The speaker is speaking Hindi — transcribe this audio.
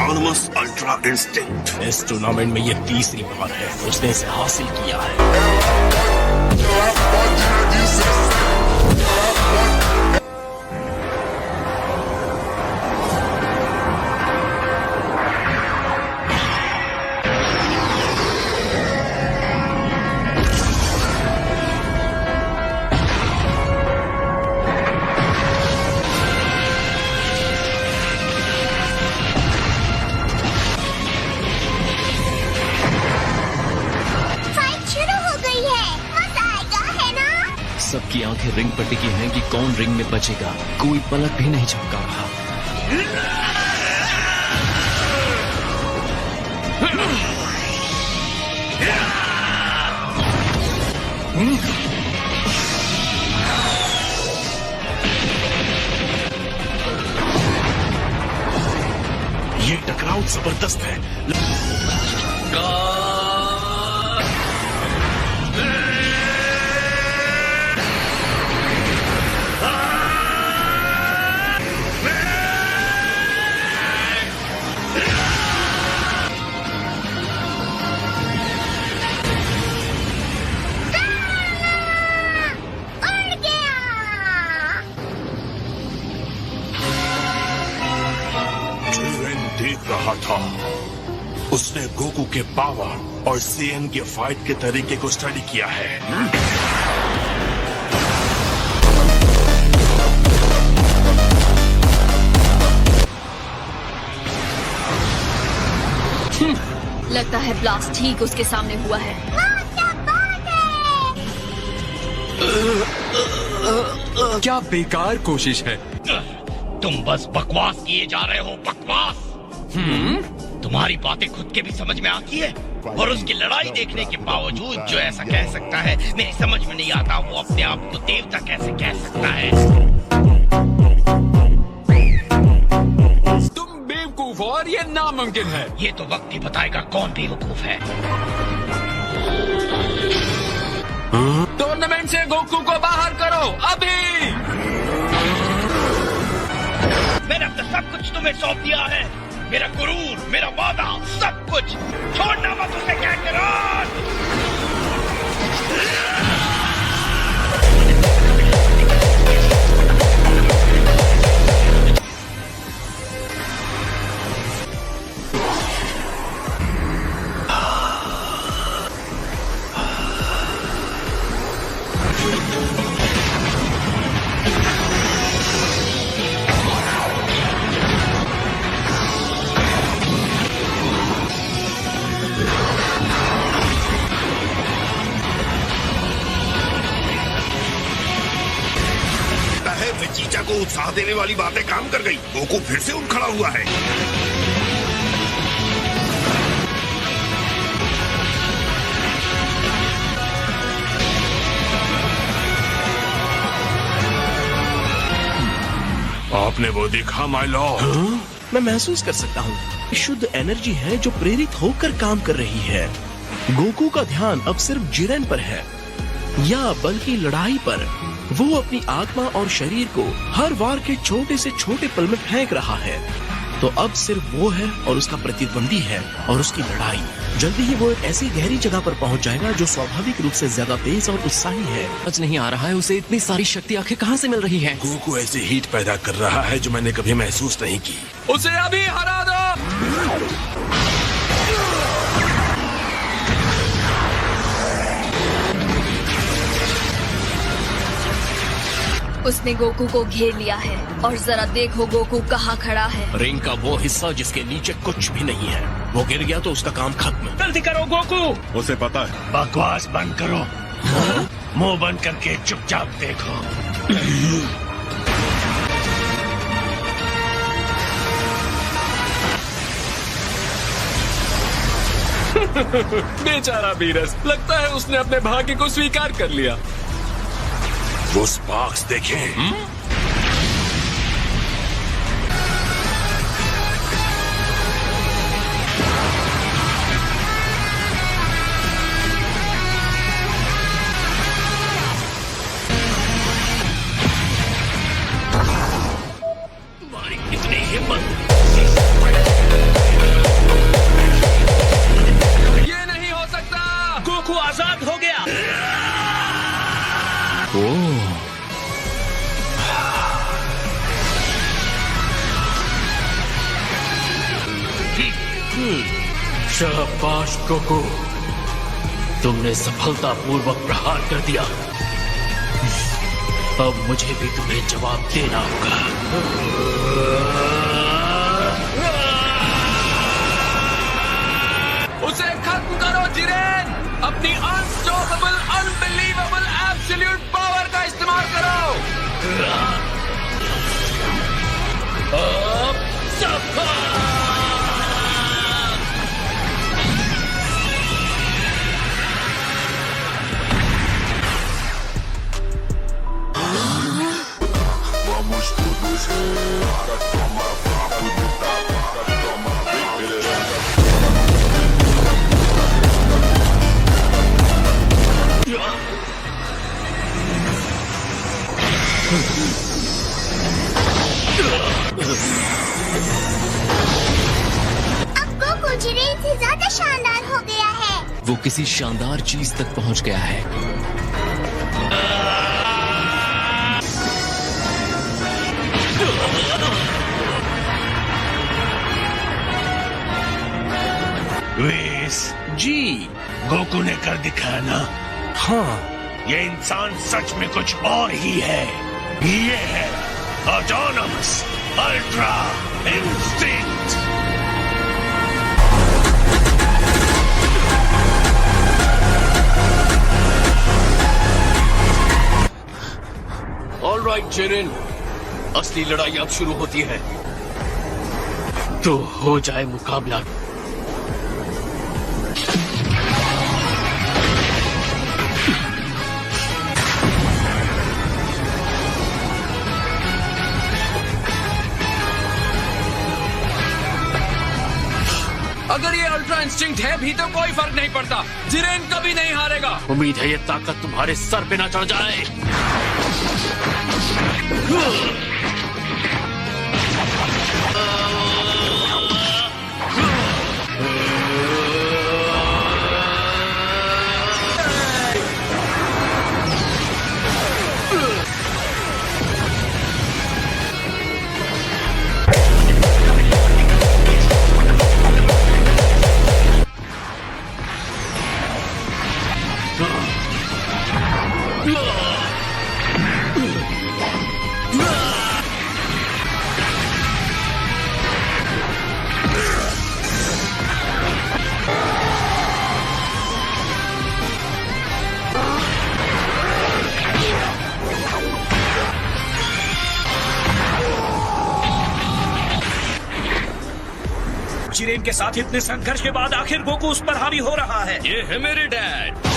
Autonomous ultra instinct. इस टूर्नामेंट में ये तीसरी बार है उसने इसे हासिल किया है। सबकी आंखें रिंग पर टिकी हैं कि कौन रिंग में बचेगा। कोई पलक भी नहीं झपका रहा। ये टकराव जबरदस्त है। देख रहा था, उसने गोकू के पावर और सीएन के फाइट के तरीके को स्टडी किया है। लगता है ब्लास्ट ठीक उसके सामने हुआ है। क्या बेकार कोशिश है। तुम बस बकवास किए जा रहे हो, बकवास। तुम्हारी बातें खुद के भी समझ में आती है, और उसकी लड़ाई देखने के बावजूद जो ऐसा कह सकता है, मेरी समझ में नहीं आता वो अपने आप को देवता कैसे कह सकता है। तुम बेवकूफ हो और ये नामुमकिन है। ये तो वक्त ही बताएगा कौन बेवकूफ है। टूर्नामेंट से गोकू को बाहर करो अभी। मैंने अब तक सब कुछ तुम्हें सौंप दिया है, मेरा गुरूर, मेरा वादा, सब कुछ। छोड़ना मत उसे, काकरोट। चीचा को उत्साह देने वाली बातें काम कर गई। गोकू फिर से उठ खड़ा हुआ है। आपने वो देखा माय लॉर्ड? मैं महसूस कर सकता हूँ शुद्ध एनर्जी है जो प्रेरित होकर काम कर रही है। गोकू का ध्यान अब सिर्फ जिरेन पर है, या बल्कि लड़ाई पर। वो अपनी आत्मा और शरीर को हर वार के छोटे से छोटे पल में फेंक रहा है। तो अब सिर्फ वो है और उसका प्रतिद्वंदी है और उसकी लड़ाई। जल्दी ही वो एक ऐसी गहरी जगह पर पहुंच जाएगा जो स्वाभाविक रूप से ज्यादा तेज और उत्साही है। समझ नहीं आ रहा है उसे इतनी सारी शक्ति आखिर कहाँ से मिल रही है। गोकू ऐसी हीट पैदा कर रहा है जो मैंने कभी महसूस नहीं की। उसे अभी हरा दो। उसने गोकू को घेर लिया है और जरा देखो गोकू कहाँ खड़ा है। रिंग का वो हिस्सा जिसके नीचे कुछ भी नहीं है, वो गिर गया तो उसका काम खत्म। जल्दी करो गोकू। उसे पता है। बकवास बंद करो, मुंह बंद करके चुपचाप देखो। बेचारा बीरस, लगता है उसने अपने भाग्य को स्वीकार कर लिया। वो स्पार्क्स देखें। तुम्हारी कितनी हिम्मत। ओह, शाबाश गोकू, तुमने सफलतापूर्वक प्रहार कर दिया। अब मुझे भी तुम्हें जवाब देना होगा। उसे खत्म करो जिरेन, अपनी अनस्टॉपेबल, अनबिलीवेबल, एब्सोल्यूट पावर का इस्तेमाल करो। अब सफल। अब गोकू जिरेन से ज्यादा शानदार हो गया है। वो किसी शानदार चीज तक पहुंच गया है। वेस, जी गोकू ने कर दिखाया ना। हाँ, ये इंसान सच में कुछ और ही है। ये है autonomous ultra instinct. Alright Jiren, असली लड़ाई अब शुरू होती है, तो हो जाए मुकाबला। अगर ये अल्ट्रा इंस्टिंक्ट है भी तो कोई फर्क नहीं पड़ता, जिरेन कभी नहीं हारेगा। उम्मीद है ये ताकत तुम्हारे सर पे ना चढ़ जाए। जिरेन के साथ इतने संघर्ष के बाद आखिर गोकू उस पर हावी हो रहा है। ये है मेरे डैड।